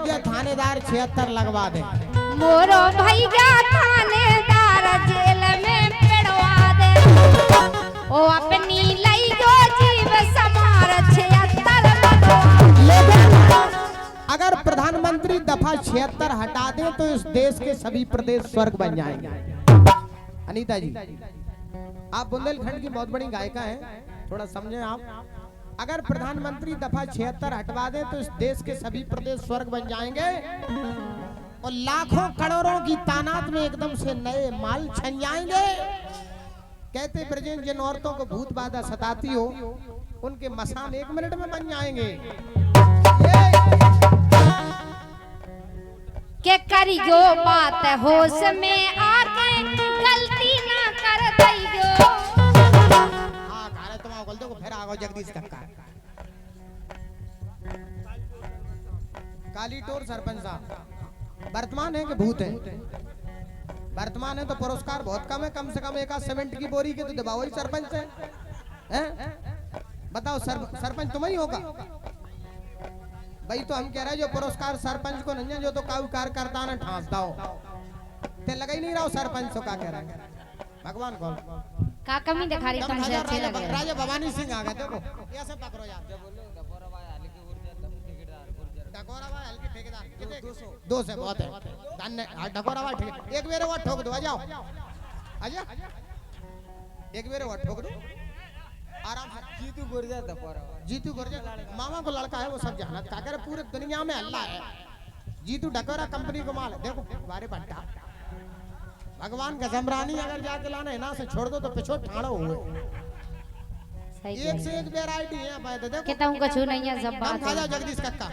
भैया थानेदार 76 लगवा दे। मोरो भैया थानेदार जेल में पेड़वा दे। ओ अपनी लइयो जीव समार 76 लगवा। अगर प्रधानमंत्री दफा 76 हटा दें तो इस देश के सभी प्रदेश स्वर्ग बन जाएंगे। अनीता जी, आप बुंदेलखंड की बहुत बड़ी गायिका हैं, थोड़ा समझें आप। अगर प्रधानमंत्री दफा 76 हटवा दें तो इस देश के सभी प्रदेश स्वर्ग बन जाएंगे और लाखों करोड़ों की तादाद में एकदम से नए माल छन जाएंगे। कहते ब्रजेश, जिन औरतों को भूत बाधा सताती हो उनके मसान 1 मिनट में बन जाएंगे। के करियो बात होश में आके गलती ना कर दइयो। हां कारे तुम गलती को फिर आगो जगदीश कक्का। काली टोर सरपंच साहब वर्तमान है कि भूत है? वर्तमान है तो पुरस्कार बहुत कम से कम एक सीमेंट की बोरी के तो दबाओ ही सरपंच है, हैं? बताओ सरपंच तुम ही होगा भाई। तो हम कह रहे हैं जो पुरस्कार सरपंच को नहीं है, जो तो काऊ कार्यकर्ता ने ठांसता हो ते लगा ही नहीं रहा सरपंच को। क्या कह रहे हैं भगवान को का कमी दिखा रही तुमसे अच्छे लग रहे। राजा भवानी सिंह आ गए, देखो ये सब पकड़ो यार। डकोरावा हल्की ठेकेदार 200 बहुत है। धन्य डकोरावा ठेके एक बेरे वो ठोक दो, आ जाओ आजा एक बेरे वो ठोक दो आराम से। जीतू गुर्जर मामा को लड़का है, वो सब जानत का करे पूरे दुनिया में अल्लाह है। जीतू डकोरा कंपनी को माल है, देखो बारे बट्टा भगवान का जमरानी अगर जाके लाना है ना से छोड़ दो तो पिछो ठाड़ो हुए। एक से एक वैरायटी है भाई, देखो कहता हूं कछु नहीं है सब बात है। जगदीश कक्का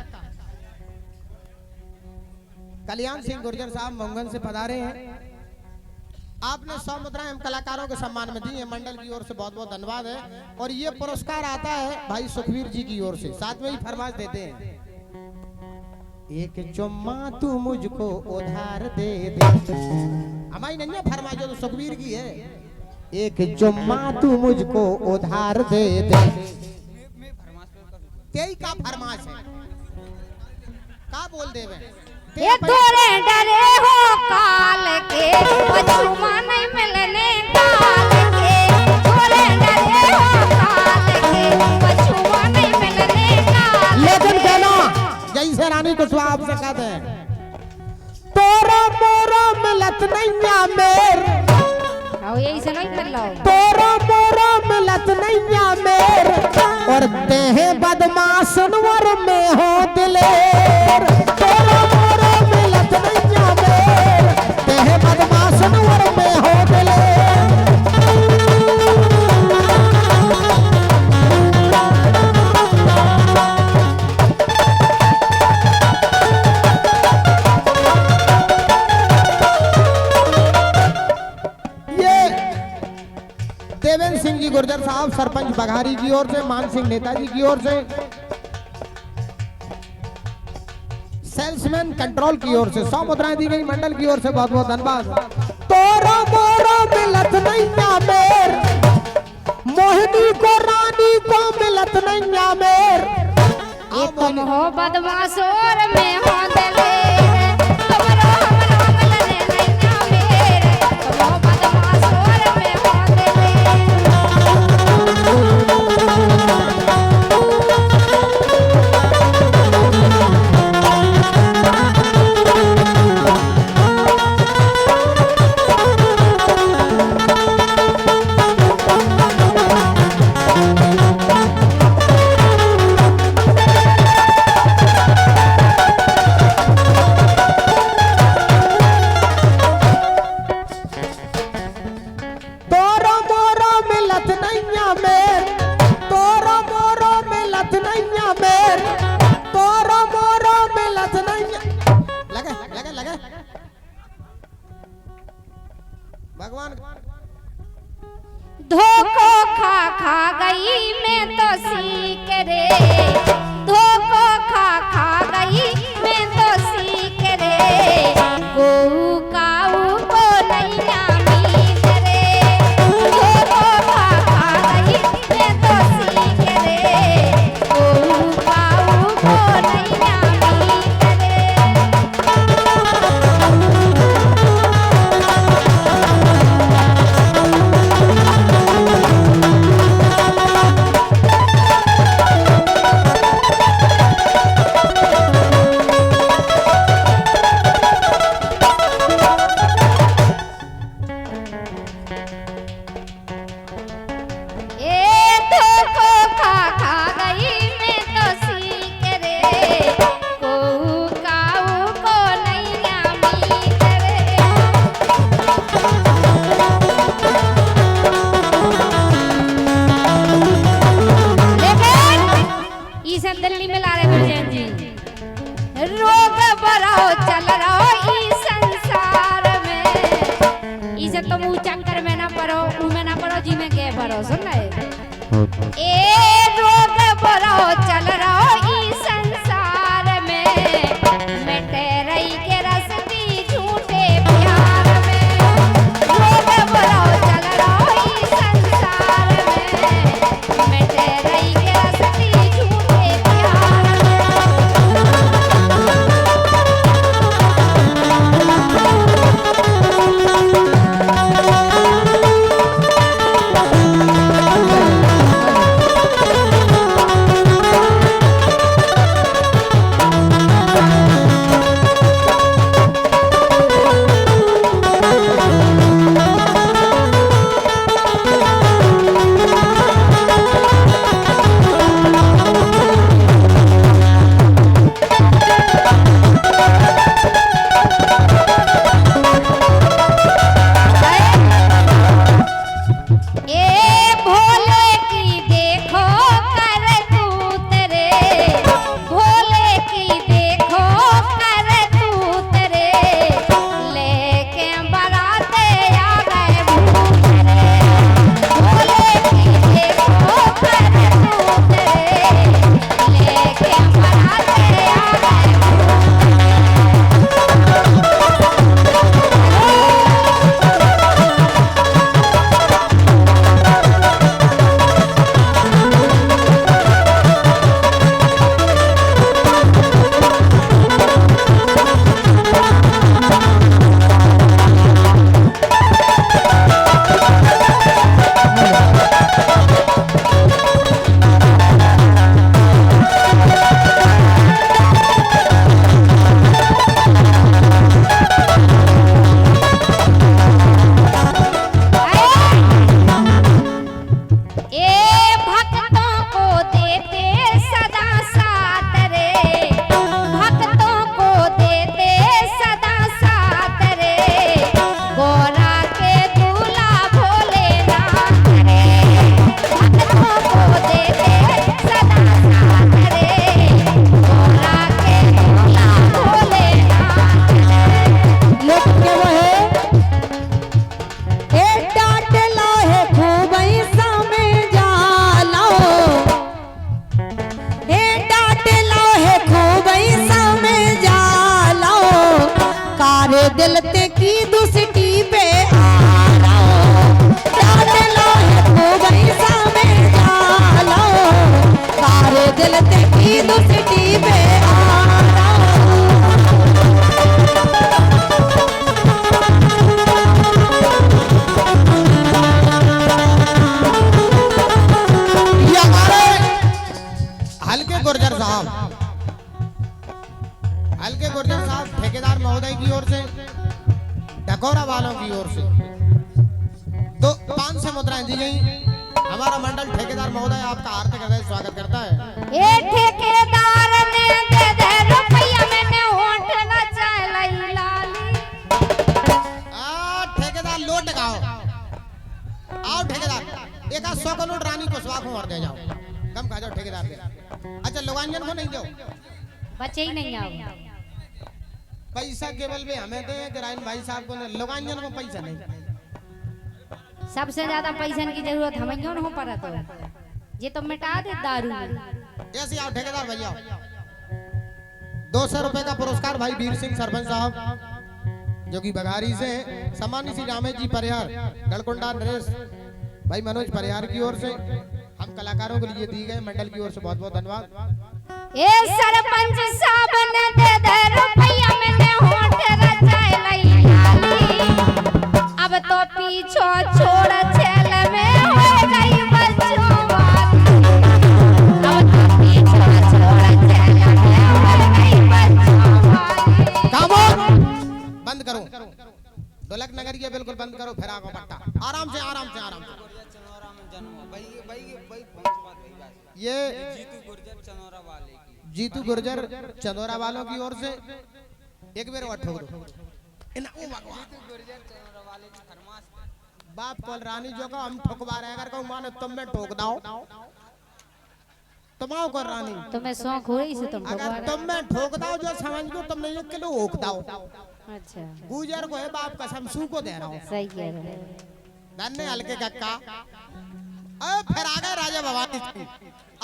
कल्याण सिंह गुर्जर साहब मंगन से पधारे हैं। आपने 100 मुद्राएं हम कलाकारों के सम्मान में दी है, मंडल की ओर से बहुत बहुत धन्यवाद है। और ये पुरस्कार आता है भाई सुखवीर जी की ओर से, साथ में ही फरमाइश देते हैं, एक चुम्मा तू मुझको उधार दे दे। हमारी नहीं है फरमाइश, जो तो सुखवीर की है। एक चुम्मा तू मुझको उधार दे दे, तेई का फरमाइश है। का बोल दे वे ये थोड़े डरे हो काल के, पछुमा नहीं मिलने काल के। थोड़े डरे हो काल के, पछुमा नहीं मिलने काल। लेकिन कहना जैसे रानी कुशवाहा आपसे कहते हैं, तोरा मोरा मिलत नहीं मेर। आओ यही से नहीं मिल लो। तोरा मोरा मिलत नहीं मेर, और तेहे बदमाशन वर में हो दिलेर। तोरा मोरा मिलत नहीं मेर, तेहे बदमाशन वर में हो दिलेर। देवेंद्र सिंह जी गुर्जर साहब सरपंच बघारी की ओर से, मान सिंह नेताजी की ओर से, सेल्समैन कंट्रोल की ओर से 100 मुद्राएं दी गई, मंडल की ओर से बहुत बहुत धन्यवाद। तोरा मोरा मिलत नहीं मेर, मोहिनी को रानी को मिलत नहीं मेर। एक तुम हो बदमाश और मैं हो दलेर, तुमरो हमरो मिलने नहीं मेर। तुम हो बदमाश और मैं हो दलेर। बरो चल रहो ई संसार में। इसे तुम ऊंचा कर में ना पढ़ो, ऊ में ना पढ़ो, जी में के भरो सुन ले। ए रोग बरो चल रहो ई संसार में, मिटे रही के रस्ती झूठे प्यार में। रोग बरो चल रहो ई संसार में, मिटे रही के रस्ती झूठे प्यार में। दिल ते की दुसटी पे आ रहो, डांट लो है खूब ऐसा में डालो, कारे दिल ते की दुसटी पे आ रहो। ये हमारे हल्के गुर्जर साहब, हल्के गुर्जर साहब ठेकेदार महोदय की ओर से, डकोरा वालों की ओर से 500 मुद्राएं दी गई। हमारा मंडल ठेकेदार महोदय आपका हार्दिक हृदय स्वागत करता है। ए ठेकेदार ने दे दे रुपया मैंने होठ ना चलाई लाली। ठेकेदार लोट लगाओ, आओ ठेकेदार एक 100 का नोट रानी को स्वागत और दे जाओ, कम खा जाओ ठेकेदार के। अच्छा लोगांजन को नहीं दो, बचे ही नहीं आओ। पैसा केवल भी हमें दे, ग्राइन भाई साहब को लोगांजन को पैसा नहीं। सबसे ज्यादा पैसा की जरूरत हमें क्यों हो पड़ा, तो ये तो मिटा दे दारू। ऐसे आओ ठेकेदार भैया, 200 रुपए का पुरस्कार भाई वीर सिंह सरपंच साहब जो कि बघारी से, सम्मानित श्री रामेश जी परिहार, गढ़कुंडा नरेश भाई मनोज परिहार की ओर से हम कलाकारों के लिए दी गए, मंडल की ओर से बहुत बहुत धन्यवाद। ए सरपंच साहब ने दे दे रुपया मैंने होठ रचाए लाई लाली। अब तो पीछो छोड़ छेल में हो गई बच्चों वाली। अब तो पीछो छोड़ छेल में हो गई बच्चों वाली। कामोन बंद करो, ढोलक नगरिया बिल्कुल बंद करो, फिर आगो पट्टा, आराम से आराम से आराम से। ये जीतू गुर्जर चंदोरा वालों की ओर से एक बेर और ठोक दो। बाप कल रानी जो का हम ठोकवा रहे, अगर कहूँ माने तुम में ठोक दाओ। तुमाओ कर रानी तुम्हें शौक हो रही से तुम अगर तुम में ठोक दाओ जो समझ लो तुमने 1 किलो ओक दाओ। अच्छा गुजर को है बाप कसम सू को दे रहा हूँ। सही कह रहे हो। धन्य हल्के कक्का फिर आ गए राजा भवानी सिंह।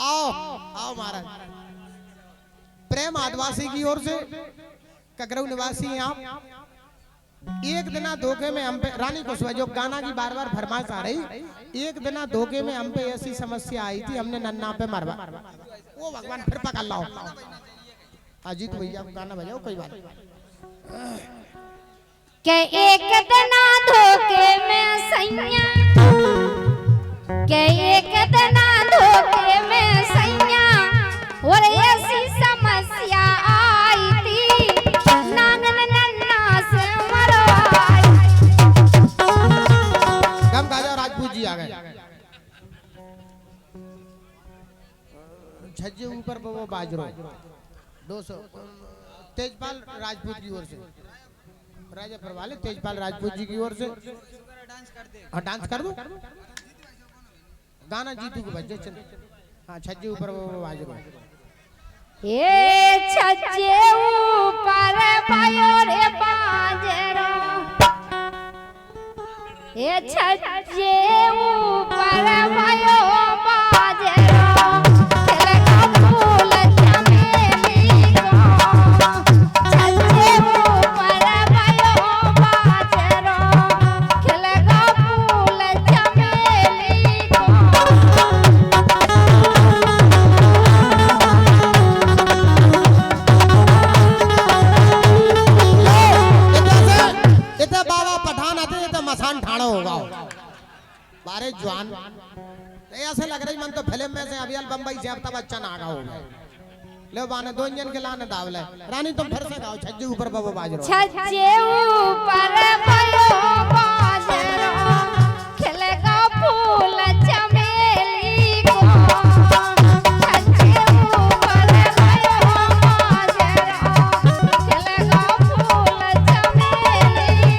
आओ आओ महाराज। प्रेम आदिवासी की ओर से ककरऊ निवासी हैं आप। एक दिना धोखे में हम पे रानी कुशवा जो गाना की बार बार फरमाइश आ रही, एक दिना धोखे में हम पे ऐसी समस्या आई थी, हमने नन्ना पे मरवा। वो भगवान फिर पकड़ लाओ। अजीत भैया गाना बजाओ कोई बात के एक दिना धोखे में सैया के एक दिना धोखे में सैया और ऐसी समस्या आई थी नांगन नन्ना से मरवाई। गम गाजा राजपूत जी आ गए। छज्जे ऊपर वो बाजरो 200 तेजपाल राजपूत की ओर से राजा परवाले तेजपाल राजपूत जी की ओर से हाँ डांस कर दो गाना जीतू को बजे चल। हाँ छज्जे ऊपर वो बाजरो ये छज्जे ऊपर भयो रे बाजरो ये छज्जे ऊपर भयो बाजरो खिलगा फूल चमेली को छज्जे ऊपर भयो बाजरो खिलगा फूल चमेली को। इतना बाबा पठान आते इतना मसान ठाड़ा होगा बारे जवान ऐसे लग रही मन तो फिल्म में से अभी बम्बई से अमिताभ बच्चन आ गया होगा। ले बाने 2 इंजन के लाने दावले रानी तुम फिर से गाओ छज्जे ऊपर बबो बाजरो छज्जे ऊपर भयो बाजरो खिलगा फूल चमेली को छज्जे ऊपर भयो बाजरो खिलगा फूल चमेली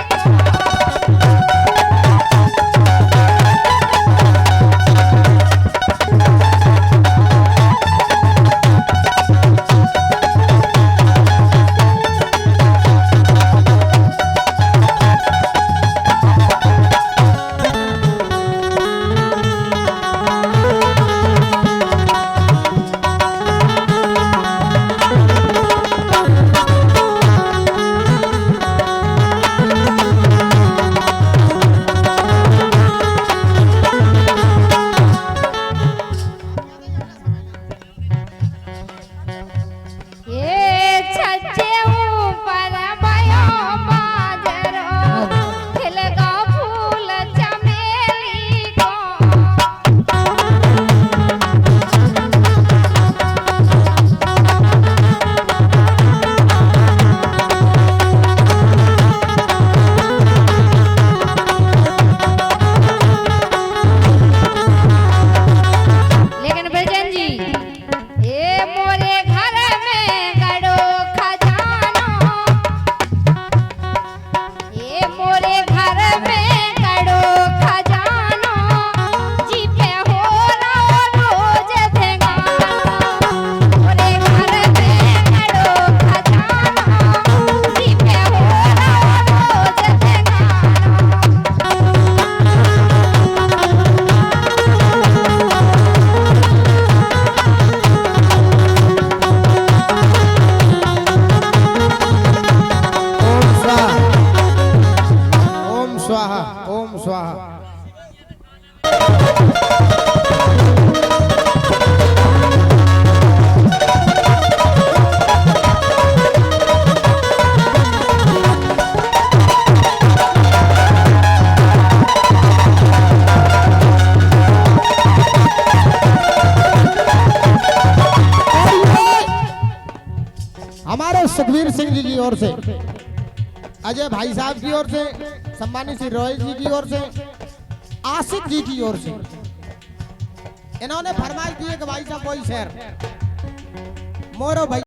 सुखबीर सिंह जी की ओर से, अजय भाई साहब की ओर से, सम्मानित श्री रॉय जी की ओर से, आशिक जी की ओर से इन्होंने फरमाइश दी है कि भाई साहब कोई शेर मोरो भाई